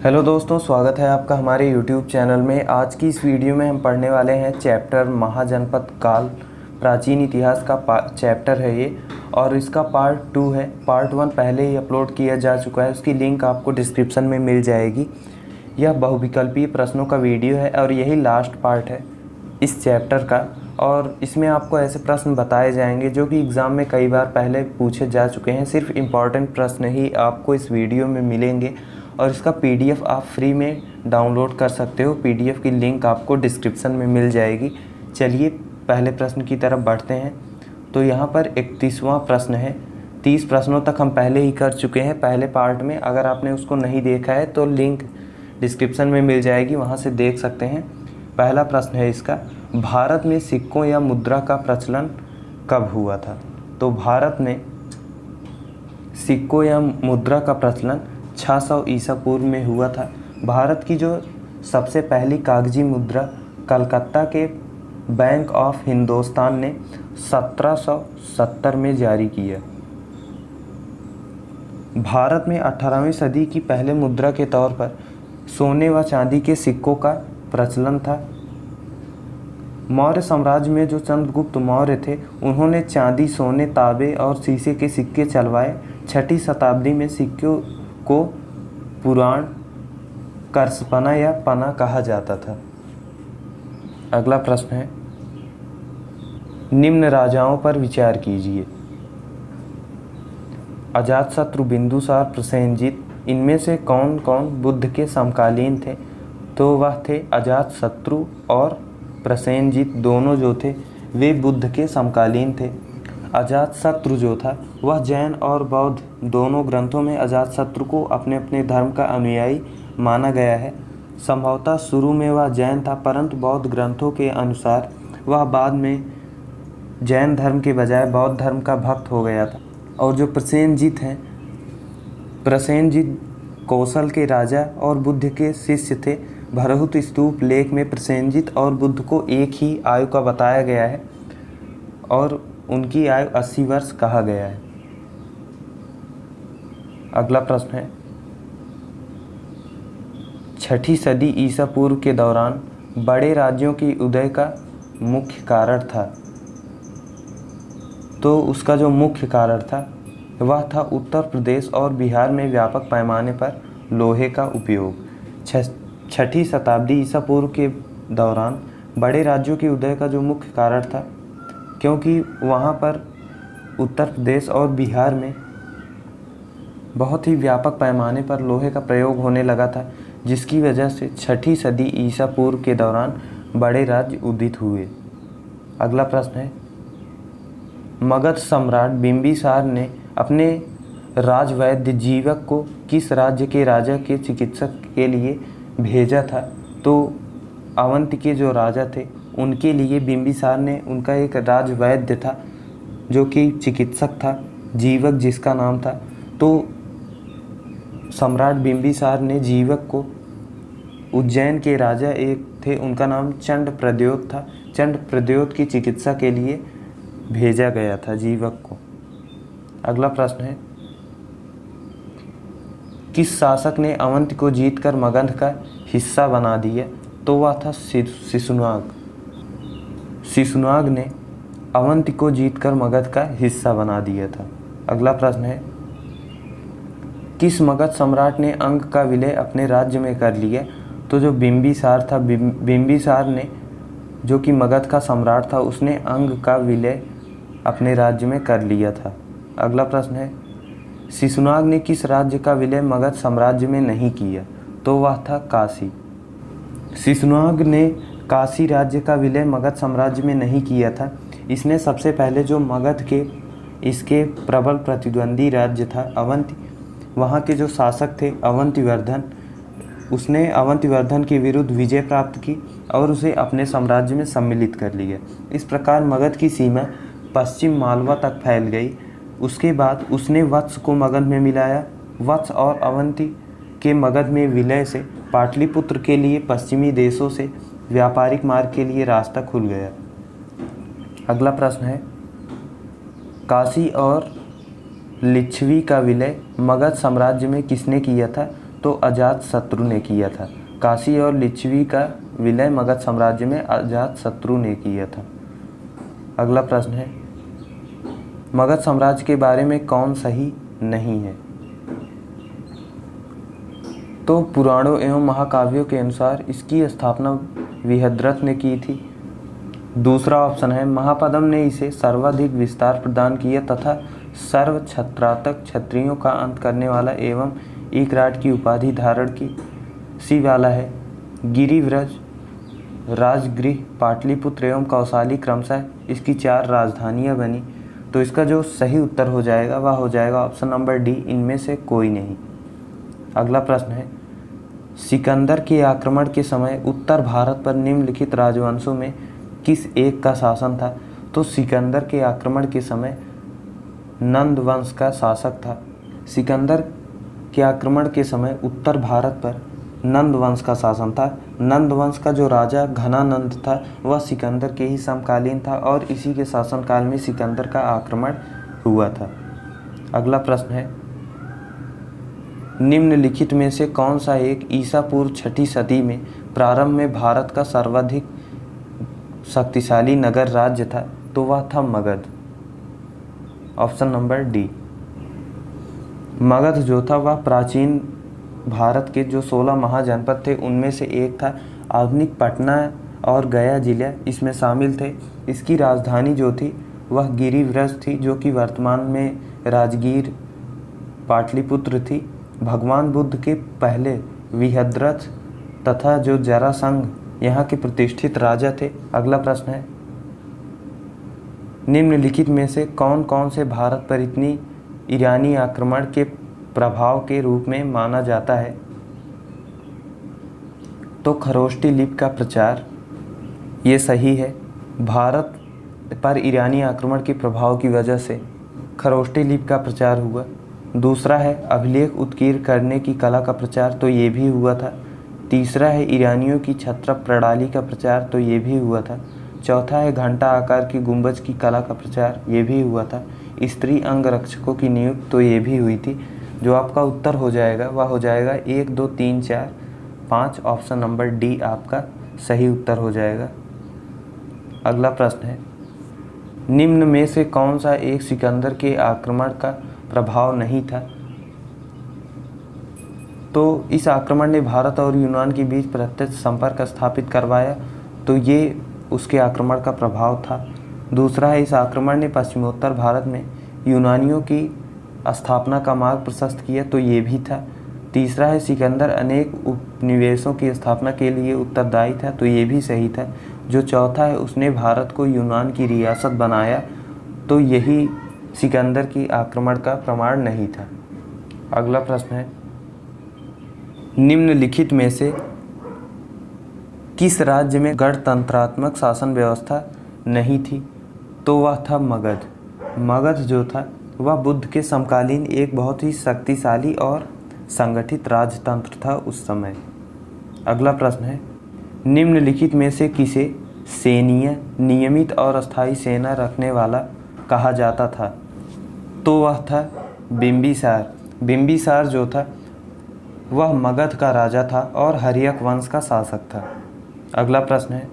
Hello दोस्तों, स्वागत है आपका हमारे YouTube चैनल में। आज की इस वीडियो में हम पढ़ने वाले हैं चैप्टर महाजनपद काल प्राचीन इतिहास का चैप्टर है ये, और इसका पार्ट 2 है। पार्ट 1 पहले ही अपलोड किया जा चुका है, उसकी लिंक आपको डिस्क्रिप्शन में मिल जाएगी। यह बहुविकल्पीय प्रश्नों का वीडियो है और यही लास्ट पार्ट है इस चैप्टर का। और इसमें आपको ऐसे प्रश्न बताए जाएंगे जो कि एग्ज़ाम में कई बार पहले पूछे जा चुके हैं। सिर्फ इम्पॉर्टेंट प्रश्न ही आपको इस वीडियो में मिलेंगे और इसका PDF आप फ्री में डाउनलोड कर सकते हो। PDF की लिंक आपको डिस्क्रिप्शन में मिल जाएगी। चलिए पहले प्रश्न की तरफ बढ़ते हैं। तो यहाँ पर 31वां प्रश्न है। 30 प्रश्नों तक हम पहले ही कर चुके हैं पहले पार्ट में। अगर आपने उसको नहीं देखा है तो लिंक डिस्क्रिप्शन में मिल जाएगी, वहाँ से देख सकते हैं। पहला प्रश्न है इसका, भारत में सिक्कों या मुद्रा का प्रचलन कब हुआ था? तो भारत में सिक्कों या मुद्रा का प्रचलन 600 ईसा पूर्व में हुआ था। भारत की जो सबसे पहली कागजी मुद्रा कलकत्ता के बैंक ऑफ हिंदुस्तान ने 1770 में जारी किया। भारत में 18वीं सदी की पहले मुद्रा के तौर पर सोने व चांदी के सिक्कों का प्रचलन था। मौर्य साम्राज्य में जो चंद्रगुप्त मौर्य थे, उन्होंने चांदी, सोने, तांबे और शीशे के सिक्के चलवाए। 6ठी शताब्दी में सिक्कों को पुराण करसपना या पना कहा जाता था। अगला प्रश्न है, निम्न राजाओं पर विचार कीजिए। अजातशत्रु, बिंदुसार, प्रसेनजीत, इनमें से कौन कौन बुद्ध के समकालीन थे? तो वह थे अजातशत्रु और प्रसेनजीत, दोनों जो थे वे बुद्ध के समकालीन थे। अजातशत्रु जो था वह जैन और बौद्ध दोनों ग्रंथों में अजातशत्रु को अपने अपने धर्म का अनुयायी माना गया है। संभवतः शुरू में वह जैन था, परंतु बौद्ध ग्रंथों के अनुसार वह बाद में जैन धर्म के बजाय बौद्ध धर्म का भक्त हो गया था। और जो प्रसेनजीत हैं, प्रसेनजीत कौशल के राजा और बुद्ध के शिष्य थे। भरहुत स्तूप लेख में प्रसेनजीत और बुद्ध को एक ही आयु का बताया गया है और उनकी आयु 80 वर्ष कहा गया है। अगला प्रश्न है, 6ठी सदी ईसा पूर्व के दौरान बड़े राज्यों की उदय का मुख्य कारण था। तो उसका जो मुख्य कारण था वह था उत्तर प्रदेश और बिहार में व्यापक पैमाने पर लोहे का उपयोग। 6ठी शताब्दी ईसा पूर्व के दौरान बड़े राज्यों के उदय का जो मुख्य कारण था, क्योंकि वहाँ पर उत्तर प्रदेश और बिहार में बहुत ही व्यापक पैमाने पर लोहे का प्रयोग होने लगा था, जिसकी वजह से 6ठी सदी ईसा पूर्व के दौरान बड़े राज्य उदित हुए। अगला प्रश्न है, मगध सम्राट बिंबिसार ने अपने राजवैद्य जीवक को किस राज्य के राजा के चिकित्सक के लिए भेजा था? तो अवंती के जो राजा थे उनके लिए बिंबिसार ने, उनका एक राजवैद्य था जो कि चिकित्सक था, जीवक जिसका नाम था। तो सम्राट बिंबिसार ने जीवक को उज्जैन के राजा एक थे, उनका नाम चंड प्रद्योत था, चंड प्रद्योत की चिकित्सा के लिए भेजा गया था जीवक को। अगला प्रश्न है, किस शासक ने अवंती को जीतकर मगध का हिस्सा बना दिया? तो वह था शिशुनाग। शिशुनाग ने अवंती को जीतकर मगध का हिस्सा बना दिया था। अगला प्रश्न है, किस मगध सम्राट ने अंग का विलय अपने राज्य में कर लिया? तो जो बिंबिसार था, बिंबिसार ने, जो कि मगध का सम्राट था, उसने अंग का विलय अपने राज्य में कर लिया था। अगला प्रश्न है, शिशुनाग ने किस राज्य का विलय मगध साम्राज्य में नहीं किया? तो वह था काशी। शिशुनाग ने काशी राज्य का विलय मगध साम्राज्य में नहीं किया था। इसने सबसे पहले जो मगध के इसके प्रबल प्रतिद्वंदी राज्य था अवंती, वहाँ के जो शासक थे अवंतिवर्धन, उसने अवंतिवर्धन के विरुद्ध विजय प्राप्त की और उसे अपने साम्राज्य में सम्मिलित कर लिया। इस प्रकार मगध की सीमा पश्चिम मालवा तक फैल गई। उसके बाद उसने वत्स को मगध में मिलाया। वत्स और अवंती के मगध में विलय से पाटलिपुत्र के लिए पश्चिमी देशों से व्यापारिक मार्ग के लिए रास्ता खुल गया। अगला प्रश्न है, काशी और लिच्छवी का विलय मगध साम्राज्य में किसने किया था? तो अजात शत्रु ने किया था। काशी और लिच्छवी का विलय मगध साम्राज्य में अजात शत्रु ने किया था। अगला प्रश्न है, मगध साम्राज्य के बारे में कौन सही नहीं है? तो पुराणों एवं महाकाव्यों के अनुसार इसकी स्थापना विहद्रथ ने की थी। दूसरा ऑप्शन है, महापद्म ने इसे सर्वाधिक विस्तार प्रदान किया तथा सर्व छत्रातक क्षत्रियों का अंत करने वाला एवं एकराट की उपाधि धारण की। सी वाला है, गिरिव्रज, राजगृह, पाटलिपुत्र एवं कौसाली क्रमशः इसकी 4 राजधानियां बनी। तो इसका जो सही उत्तर हो जाएगा वह हो जाएगा ऑप्शन नंबर डी, इनमें से कोई नहीं। अगला प्रश्न है, सिकंदर के आक्रमण के समय उत्तर भारत पर निम्नलिखित राजवंशों में किस एक का शासन था? तो सिकंदर के आक्रमण के समय नंद वंश का शासक था। सिकंदर के आक्रमण के समय उत्तर भारत पर नंद वंश का शासन था। नंद वंश का जो राजा घनानंद था वह सिकंदर के ही समकालीन था और इसी के शासनकाल में सिकंदर का आक्रमण हुआ था। अगला प्रश्न है, निम्नलिखित में से कौन सा एक ईसा पूर्व 6ठी सदी में प्रारंभ में भारत का सर्वाधिक शक्तिशाली नगर राज्य था? तो वह था Magadh. Option number D. Magadh जो था वह प्राचीन भारत के जो 16 महाजनपद थे उनमें से एक था। आधुनिक पटना और गया जिला इसमें शामिल थे। इसकी राजधानी जो थी वह गिरिव्रज थी, जो कि वर्तमान में राजगीर पाटलिपुत्र थी। भगवान बुद्ध के पहले विहद्रथ तथा जो जरासंध यहाँ के प्रतिष्ठित राजा थे। अगला प्रश्न है, निम्नलिखित में से कौन कौन से भारत पर इतनी ईरानी आक्रमण के प्रभाव के रूप में माना जाता है? तो खरोष्टी लिपि का प्रचार, ये सही है। भारत पर ईरानी आक्रमण के प्रभाव की वजह से खरोष्टी लिपि का प्रचार हुआ। दूसरा है अभिलेख उत्कीर्ण करने की कला का प्रचार, तो ये भी हुआ था। तीसरा है ईरानियों की छत्र प्रणाली का प्रचार, तो ये भी हुआ था। चौथा है घंटा आकार की गुंबज की कला का प्रचार, ये भी हुआ था। स्त्री अंगरक्षकों की नियुक्ति, तो ये भी हुई थी। जो आपका उत्तर हो जाएगा वह हो जाएगा 1, 2, 3, 4, 5। ऑप्शन नंबर डी आपका सही उत्तर हो जाएगा। अगला प्रश्न है, निम्न में से कौन सा एक सिकंदर के आक्रमण का प्रभाव नहीं था? तो इस आक्रमण ने भारत और यूनान के बीच प्रत्यक्ष संपर्क स्थापित करवाया, तो ये उसके आक्रमण का प्रभाव था। दूसरा है, इस आक्रमण ने पश्चिमोत्तर भारत में यूनानियों की स्थापना का मार्ग प्रशस्त किया, तो ये भी था। तीसरा है, सिकंदर अनेक उपनिवेशों की स्थापना के लिए उत्तरदायी था, तो ये भी सही था। जो चौथा है, उसने भारत को यूनान की रियासत बनाया, तो यही सिकंदर की आक्रमण का प्रमाण नहीं था। अगला प्रश्न है, निम्नलिखित में से किस राज्य में गणतंत्रात्मक शासन व्यवस्था नहीं थी? तो वह था मगध। मगध जो था वह बुद्ध के समकालीन एक बहुत ही शक्तिशाली और संगठित राजतंत्र था उस समय। अगला प्रश्न है, निम्नलिखित में से किसे सैन्य नियमित और अस्थायी सेना रखने वाला कहा जाता था? तो वह था बिंबिसार। बिंबिसार जो था वह मगध का राजा था और हर्यक वंश का शासक था। अगला प्रश्न है,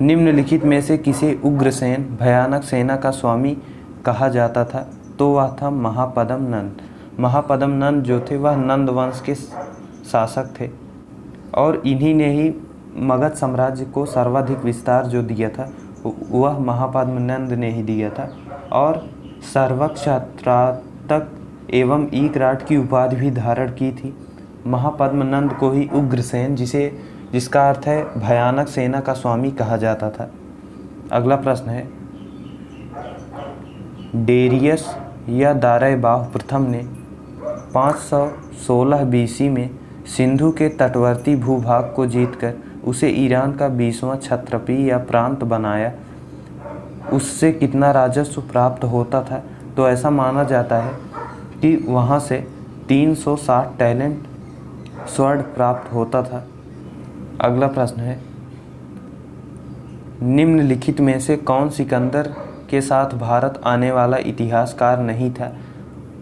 निम्नलिखित में से किसे उग्रसेन भयानक सेना का स्वामी कहा जाता था? तो वह था महापद्म नंद। महापद्म नंद जो थे वह नंद वंश के शासक थे और इन्हीं ने ही मगध साम्राज्य को सर्वाधिक विस्तार जो दिया था वह महापद्म नंद ने ही दिया था और सर्वक्षत्रातक एवं एकराट की उपाधि भी धारण की थी। महापद्म नंद को ही उग्रसेन जिसका अर्थ है भयानक सेना का स्वामी कहा जाता था। अगला प्रश्न है, डेरियस या दारायबाहु प्रथम ने 516 बीसी में सिंधु के तटवर्ती भूभाग को जीतकर उसे ईरान का 20वां क्षत्रपी या प्रांत बनाया। उससे कितना राजस्व प्राप्त होता था? तो ऐसा माना जाता है कि वहाँ से 360 टैलेंट स्वर्ण प्राप्त होता था। अगला प्रश्न है, निम्नलिखित में से कौन सिकंदर के साथ भारत आने वाला इतिहासकार नहीं था?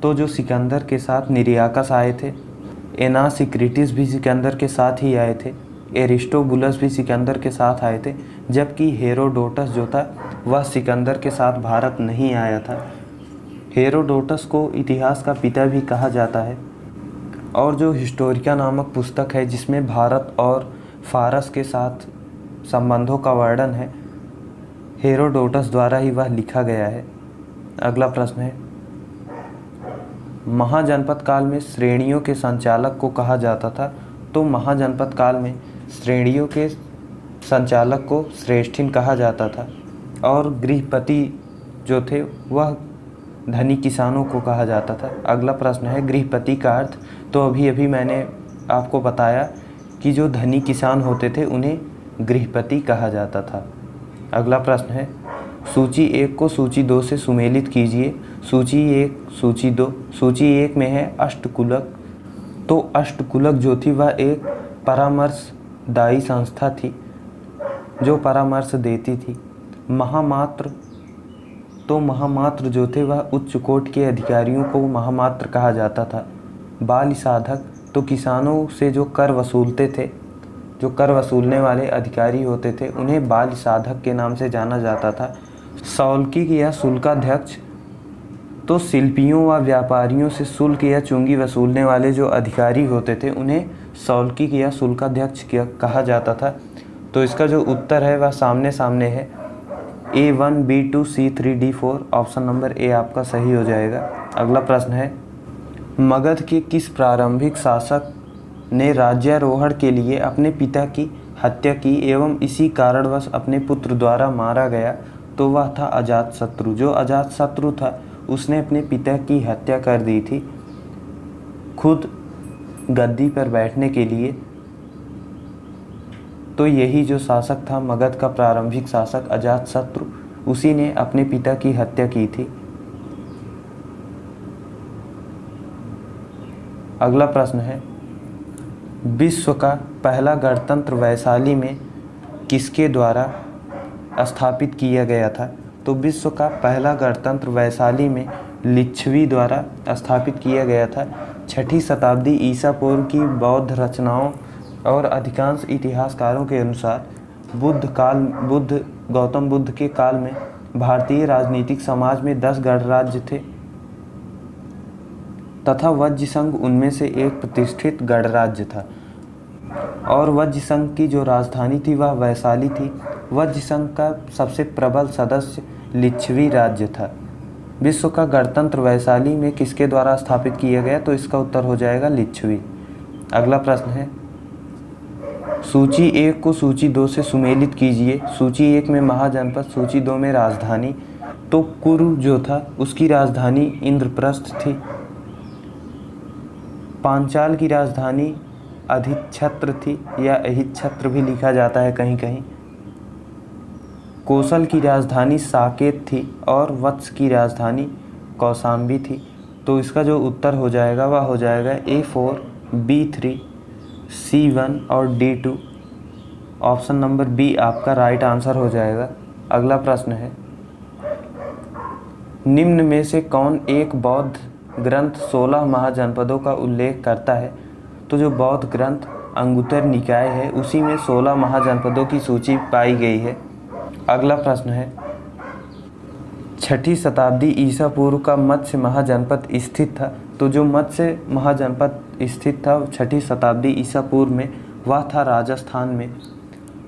तो जो सिकंदर के साथ निरियाकस आए थे एनासिक्रिटिस भी सिकंदर के साथ ही आए थे, एरिस्टोबुलस भी सिकंदर के साथ आए थे, जबकि हेरोडोटस जो था वह सिकंदर के साथ भारत नहीं आया था। हेरोडोटस को इतिहास का पिता भी कहा जाता है, और जो हिस्टोरिका नामक पुस्तक है जिसमें भारत और फारस के साथ संबंधों का वर्णन है, हेरोडोटस द्वारा ही वह लिखा गया है। अगला प्रश्न है, महाजनपद काल में श्रेणियों के संचालक को कहा जाता था। तो महाजनपद काल में श्रेणियों के संचालक को श्रेष्ठिन कहा जाता था, और गृहपति जो थे वह धनी किसानों को कहा जाता था। अगला प्रश्न है, गृहपति का अर्थ। तो अभी अभी मैंने आपको बताया कि जो धनी किसान होते थे उन्हें गृहपति कहा जाता था। अगला प्रश्न है, सूची 1 को सूची 2 से सुमेलित कीजिए। सूची 1 सूची 2। सूची 1 में है अष्टकुलक। तो अष्टकुलक जो थी वह एक परामर्शदायी संस्था थी जो परामर्श देती थी। महामात्र, तो महामात्र जो थे वह उच्च कोटि के अधिकारियों को महामात्र कहा जाता था। बाल साधक, तो किसानों से जो कर वसूलते थे, जो कर वसूलने वाले अधिकारी होते थे, उन्हें बाल साधक के नाम से जाना जाता था। सौल्किक या शुल्काध्यक्ष, तो शिल्पियों व व्यापारियों से शुल्क या चुंगी वसूलने वाले जो अधिकारी होते थे उन्हें सौल्किक या शुल्काध्यक्ष कहा जाता था। तो इसका जो उत्तर है वह सामने सामने है, A1 B2 C3 D4। Option number A आपका सही हो जाएगा। अगला प्रश्न है, मगध के किस प्रारंभिक शासक ने राज्यारोहण के लिए अपने पिता की हत्या की एवं इसी कारणवश अपने पुत्र द्वारा मारा गया? तो वह था अजातशत्रु। जो अजातशत्रु था उसने अपने पिता की हत्या कर दी थी खुद गद्दी पर बैठने के लिए। तो यही जो शासक था मगध का प्रारंभिक शासक अजातशत्रु, उसी ने अपने पिता की हत्या की थी। अगला प्रश्न है, विश्व का पहला गणतंत्र वैशाली में किसके द्वारा स्थापित किया गया था? तो विश्व का पहला गणतंत्र वैशाली में लिच्छवी द्वारा स्थापित किया गया था। 6ठी शताब्दी ईसा पूर्व की बौद्ध रचनाओं और अधिकांश इतिहासकारों के अनुसार गौतम बुद्ध के काल में भारतीय राजनीतिक समाज में 10 गणराज्य थे तथा वज्र संघ उनमें से एक प्रतिष्ठित गणराज्य था, और वज्र संघ की जो राजधानी थी वह वैशाली थी। वज्र संघ का सबसे प्रबल सदस्य लिच्छवी राज्य था। विश्व का गणतंत्र वैशाली में किसके द्वारा स्थापित किया गया? तो इसका उत्तर हो जाएगा लिच्छवी। अगला प्रश्न है, सूची 1 को सूची 2 से सुमेलित कीजिए। सूची 1 में महाजनपद, सूची 2 में राजधानी। तो कुरु जो था उसकी राजधानी इंद्रप्रस्थ थी। पांचाल की राजधानी अधिछत्र थी या अहिछत्र भी लिखा जाता है कहीं कहीं। कोसल की राजधानी साकेत थी और वत्स की राजधानी कौशाम्बी थी। तो इसका जो उत्तर हो जाएगा वह हो जाएगा A4 B3 C1 और D2। ऑप्शन नंबर बी आपका राइट आंसर हो जाएगा। अगला प्रश्न है, निम्न में से कौन एक बौद्ध ग्रंथ 16 महाजनपदों का उल्लेख करता है? तो जो बौद्ध ग्रंथ अंगुत्तर निकाय है उसी में 16 महाजनपदों की सूची पाई गई है। अगला प्रश्न है, 6ठी शताब्दी ईसा पूर्व का मत्स्य महाजनपद स्थित था। तो जो मत्स्य महाजनपद स्थित था 6ठी शताब्दी ईसा पूर्व में वह था राजस्थान में।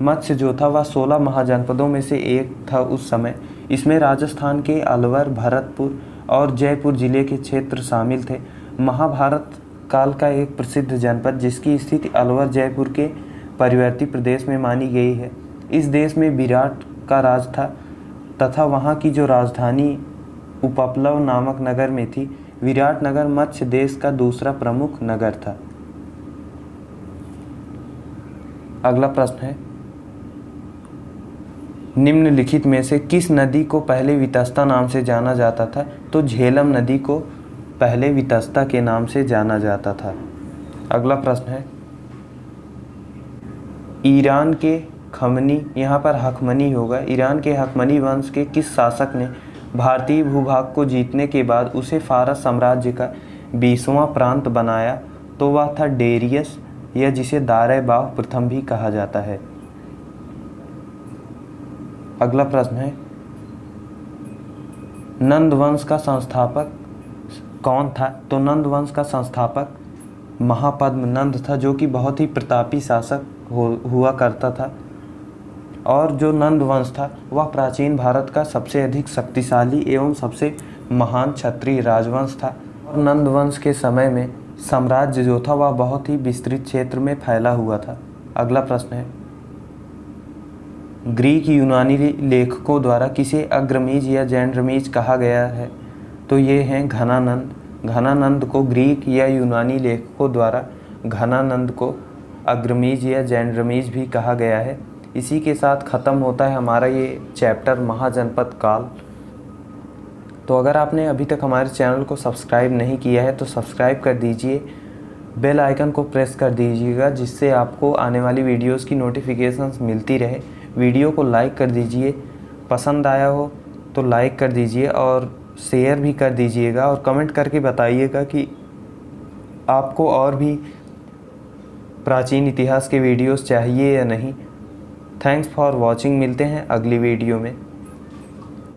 मत्स्य जो था वह 16 महाजनपदों में से एक था उस समय। इसमें राजस्थान के अलवर, भरतपुर और जयपुर जिले के क्षेत्र शामिल थे। महाभारत काल का एक प्रसिद्ध जनपद जिसकी स्थिति अलवर जयपुर के परिवर्ती प्रदेश में मानी गई है। इस देश में विराट का राज था तथा वहाँ की जो राजधानी उपप्लव नामक नगर में थी। विराट नगर मत्स्य देश का दूसरा प्रमुख नगर था। अगला प्रश्न है, निम्नलिखित में से किस नदी को पहले वितस्ता नाम से जाना जाता था? तो झेलम नदी को पहले वितस्ता के नाम से जाना जाता था। अगला प्रश्न है, ईरान के खमनी, यहाँ पर हकमनी होगा, ईरान के हकमनी वंश के किस शासक ने भारतीय भूभाग को जीतने के बाद उसे फारस साम्राज्य का 20वां प्रांत बनाया? तो वह था डेरियस, या जिसे दारैबाव प्रथम भी कहा जाता है। अगला प्रश्न है, नंद वंश का संस्थापक कौन था? तो नंद वंश का संस्थापक महापद्म नंद था, जो कि बहुत ही प्रतापी शासक हुआ करता था। और जो नंद वंश था वह प्राचीन भारत का सबसे अधिक शक्तिशाली एवं सबसे महान क्षत्रिय राजवंश था। और नंद वंश के समय में साम्राज्य जो था वह बहुत ही विस्तृत क्षेत्र में फैला हुआ था। अगला प्रश्न है, ग्रीक यूनानी लेखकों द्वारा किसे अग्रमीज या जैनरमीज कहा गया है? तो ये हैं घनानंद। घनानंद को ग्रीक या यूनानी लेखकों द्वारा घनानंद को अग्रमीज या जैनरमीज भी कहा गया है। इसी के साथ ख़त्म होता है हमारा ये चैप्टर महाजनपद काल। तो अगर आपने अभी तक हमारे चैनल को सब्सक्राइब नहीं किया है तो सब्सक्राइब कर दीजिए, बेल आइकन को प्रेस कर दीजिएगा, जिससे आपको आने वाली वीडियोस की नोटिफिकेशंस मिलती रहे। वीडियो को लाइक कर दीजिए, पसंद आया हो तो लाइक कर दीजिए और शेयर भी कर दीजिएगा, और कमेंट करके बताइएगा कि आपको और भी प्राचीन इतिहास के वीडियोस चाहिए या नहीं। Thanks for watching. मिलते हैं अगली वीडियो में।